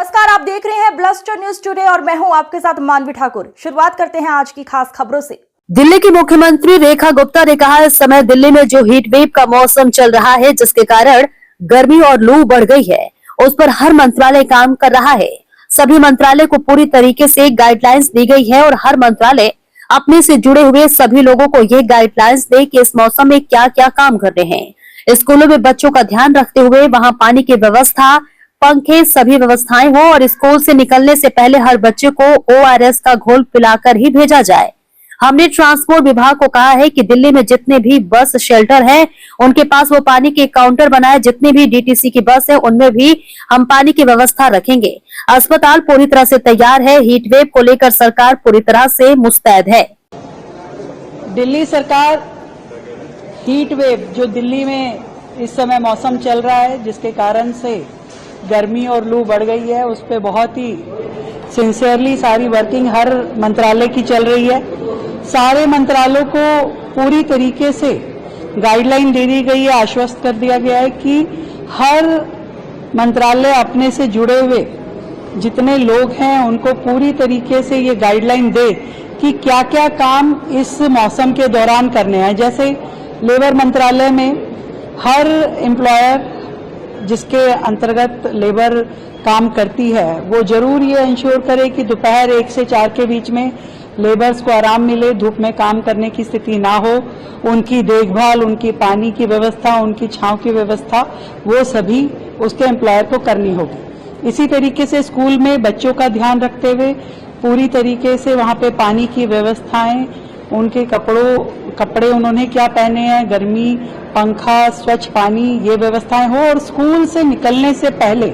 नमस्कार, आप देख रहे हैं ब्लस्टर न्यूज टुडे और मैं हूं आपके साथ मानवी ठाकुर। शुरुआत करते हैं आज की खास खबरों से। दिल्ली की मुख्यमंत्री रेखा गुप्ता ने कहा, इस समय दिल्ली में जो हीट वेव का मौसम चल रहा है, जिसके कारण गर्मी और लू बढ़ गई है, उस पर हर मंत्रालय काम कर रहा है। सभी मंत्रालय को पूरी तरीके से गाइडलाइंस दी गई है और हर मंत्रालय अपने से जुड़े हुए सभी लोगों को ये गाइडलाइंस दे कि इस मौसम में क्या क्या काम करने हैं। स्कूलों में बच्चों का ध्यान रखते हुए वहाँ पानी की व्यवस्था, पंखे, सभी व्यवस्थाएं हो और स्कूल से निकलने से पहले हर बच्चे को ORS का घोल पिलाकर ही भेजा जाए। हमने ट्रांसपोर्ट विभाग को कहा है कि दिल्ली में जितने भी बस शेल्टर हैं, उनके पास वो पानी के काउंटर बनाए। जितनी भी DTC की बस है, उनमें भी हम पानी की व्यवस्था रखेंगे। अस्पताल पूरी तरह से तैयार है। हीट वेव को लेकर सरकार पूरी तरह से मुस्तैद है। दिल्ली सरकार हीट वेव जो दिल्ली में इस समय मौसम चल रहा है, जिसके कारण से गर्मी और लू बढ़ गई है, उस पर बहुत ही सिंसियरली सारी वर्किंग हर मंत्रालय की चल रही है। सारे मंत्रालयों को पूरी तरीके से गाइडलाइन दे दी गई है, आश्वस्त कर दिया गया है कि हर मंत्रालय अपने से जुड़े हुए जितने लोग हैं उनको पूरी तरीके से ये गाइडलाइन दे कि क्या क्या काम इस मौसम के दौरान करने हैं। जैसे लेबर मंत्रालय में हर एम्प्लॉयर जिसके अंतर्गत लेबर काम करती है, वो जरूर ये इंश्योर करे कि दोपहर 1 से 4 के बीच में लेबर्स को आराम मिले, धूप में काम करने की स्थिति ना हो। उनकी देखभाल, उनकी पानी की व्यवस्था, उनकी छांव की व्यवस्था, वो सभी उसके एम्प्लॉयर को करनी होगी। इसी तरीके से स्कूल में बच्चों का ध्यान रखते हुए पूरी तरीके से वहाँ पे पानी की व्यवस्थाएं, उनके कपड़े उन्होंने क्या पहने हैं, गर्मी, पंखा, स्वच्छ पानी, ये व्यवस्थाएं हो। और स्कूल से निकलने से पहले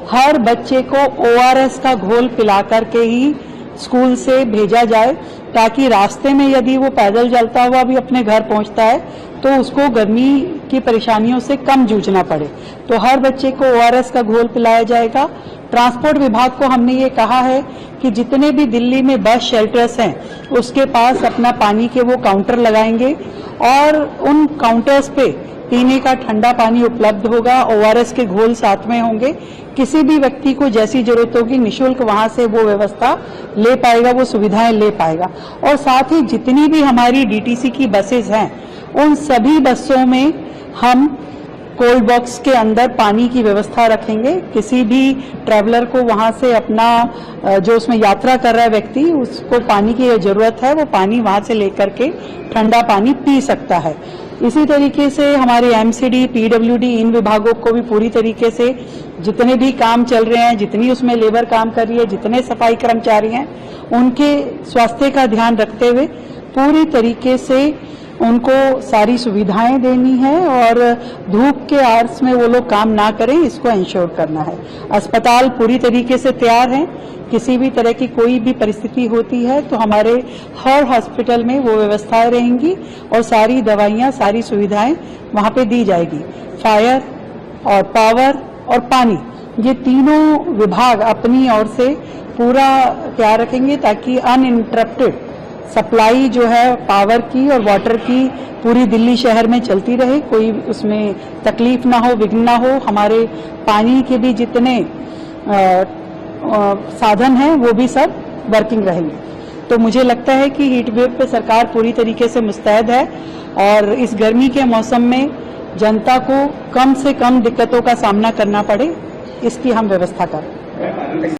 हर बच्चे को ORS का घोल पिला करके ही स्कूल से भेजा जाए, ताकि रास्ते में यदि वो पैदल चलता हुआ भी अपने घर पहुंचता है तो उसको गर्मी की परेशानियों से कम जूझना पड़े। तो हर बच्चे को ORS का घोल पिलाया जाएगा। ट्रांसपोर्ट विभाग को हमने ये कहा है कि जितने भी दिल्ली में बस शेल्टर्स हैं, उसके पास अपना पानी के वो काउंटर लगाएंगे और उन काउंटर्स पे पीने का ठंडा पानी उपलब्ध होगा। ORS के घोल साथ में होंगे। किसी भी व्यक्ति को जैसी जरूरत होगी निःशुल्क वहां से वो व्यवस्था ले पाएगा, वो सुविधाएं ले पाएगा। और साथ ही जितनी भी हमारी DTC की बसेस हैं, उन सभी बसों में हम कोल्ड बॉक्स के अंदर पानी की व्यवस्था रखेंगे। किसी भी ट्रैवलर को वहां से अपना जो उसमें यात्रा कर रहा है व्यक्ति, उसको पानी की जरूरत है, वो पानी वहां से लेकर के ठंडा पानी पी सकता है। इसी तरीके से हमारे MCD, PWD, इन विभागों को भी पूरी तरीके से जितने भी काम चल रहे हैं, जितनी उसमें लेबर काम कर रही है, जितने सफाई कर्मचारी हैं, उनके स्वास्थ्य का ध्यान रखते हुए पूरी तरीके से उनको सारी सुविधाएं देनी है और धूप के आवर्स में वो लोग काम ना करें, इसको इंश्योर करना है। अस्पताल पूरी तरीके से तैयार हैं। किसी भी तरह की कोई भी परिस्थिति होती है तो हमारे हर हॉस्पिटल में वो व्यवस्थाएं रहेंगी और सारी दवाइयां, सारी सुविधाएं वहां पे दी जाएगी। फायर और पावर और पानी, ये तीनों विभाग अपनी ओर से पूरा तैयार रखेंगे ताकि अनइंटरप्टेड सप्लाई जो है पावर की और वाटर की पूरी दिल्ली शहर में चलती रहे, कोई उसमें तकलीफ ना हो, विघ्न ना हो। हमारे पानी के भी जितने साधन हैं वो भी सब वर्किंग रहेंगे। तो मुझे लगता है कि हीट वेव पे सरकार पूरी तरीके से मुस्तैद है और इस गर्मी के मौसम में जनता को कम से कम दिक्कतों का सामना करना पड़े, इसकी हम व्यवस्था करें।